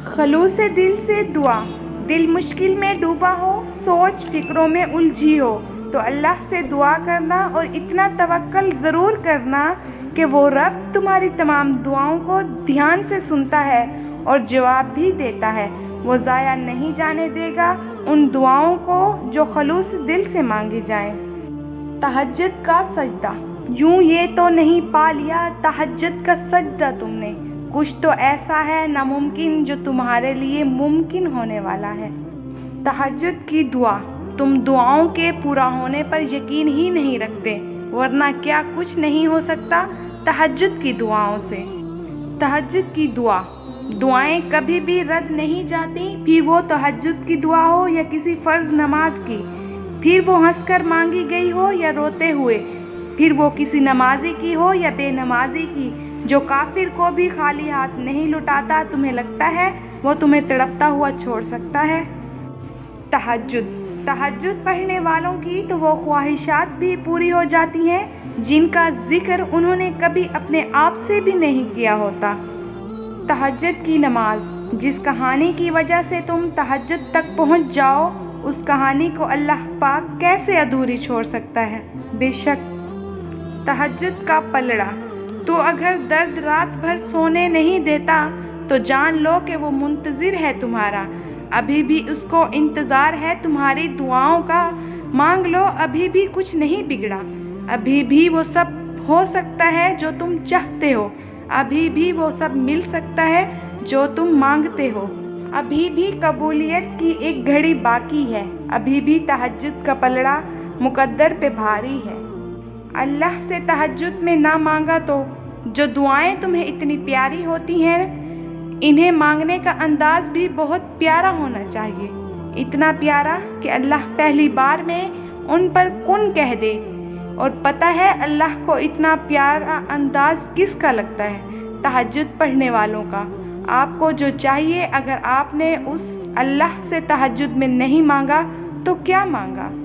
خلوص دل سے دعا۔ دل مشکل میں ڈوبا ہو، سوچ فکروں میں الجھی ہو تو اللہ سے دعا کرنا اور اتنا توکل ضرور کرنا کہ وہ رب تمہاری تمام دعاؤں کو دھیان سے سنتا ہے اور جواب بھی دیتا ہے۔ وہ ضائع نہیں جانے دے گا ان دعاؤں کو جو خلوص دل سے مانگی جائیں۔ تہجد کا سجدہ۔ یوں یہ تو نہیں پا لیا تہجد کا سجدہ تم نے، کچھ تو ایسا ہے ناممکن جو تمہارے لیے ممکن ہونے والا ہے۔ تہجد کی دعا۔ تم دعاؤں کے پورا ہونے پر یقین ہی نہیں رکھتے، ورنہ کیا کچھ نہیں ہو سکتا تہجد کی دعاؤں سے۔ تہجد کی دعا۔ دعائیں کبھی بھی رد نہیں جاتی، پھر وہ تہجد کی دعا ہو یا کسی فرض نماز کی، پھر وہ ہنس کر مانگی گئی ہو یا روتے ہوئے، پھر وہ کسی نمازی کی ہو یا بے نمازی کی۔ جو کافر کو بھی خالی ہاتھ نہیں لوٹاتا، تمہیں لگتا ہے وہ تمہیں تڑپتا ہوا چھوڑ سکتا ہے؟ تہجد۔ تہجد پڑھنے والوں کی تو وہ خواہشات بھی پوری ہو جاتی ہیں جن کا ذکر انہوں نے کبھی اپنے آپ سے بھی نہیں کیا ہوتا۔ تہجد کی نماز۔ جس کہانی کی وجہ سے تم تہجد تک پہنچ جاؤ، اس کہانی کو اللہ پاک کیسے ادھوری چھوڑ سکتا ہے؟ بے شک۔ تہجد کا پلڑا۔ تو اگر درد رات بھر سونے نہیں دیتا تو جان لو کہ وہ منتظر ہے تمہارا، ابھی بھی اس کو انتظار ہے تمہاری دعاؤں کا۔ مانگ لو، ابھی بھی کچھ نہیں بگڑا، ابھی بھی وہ سب ہو سکتا ہے جو تم چاہتے ہو، ابھی بھی وہ سب مل سکتا ہے جو تم مانگتے ہو، ابھی بھی قبولیت کی ایک گھڑی باقی ہے، ابھی بھی تہجد کا پلڑا مقدر پہ بھاری ہے۔ اللہ سے تہجد میں نہ مانگا تو جو دعائیں تمہیں اتنی پیاری ہوتی ہیں، انہیں مانگنے کا انداز بھی بہت پیارا ہونا چاہیے، اتنا پیارا کہ اللہ پہلی بار میں ان پر کن کہہ دے۔ اور پتہ ہے اللہ کو اتنا پیارا انداز کس کا لگتا ہے؟ تہجد پڑھنے والوں کا۔ آپ کو جو چاہیے، اگر آپ نے اس اللہ سے تہجد میں نہیں مانگا تو کیا مانگا؟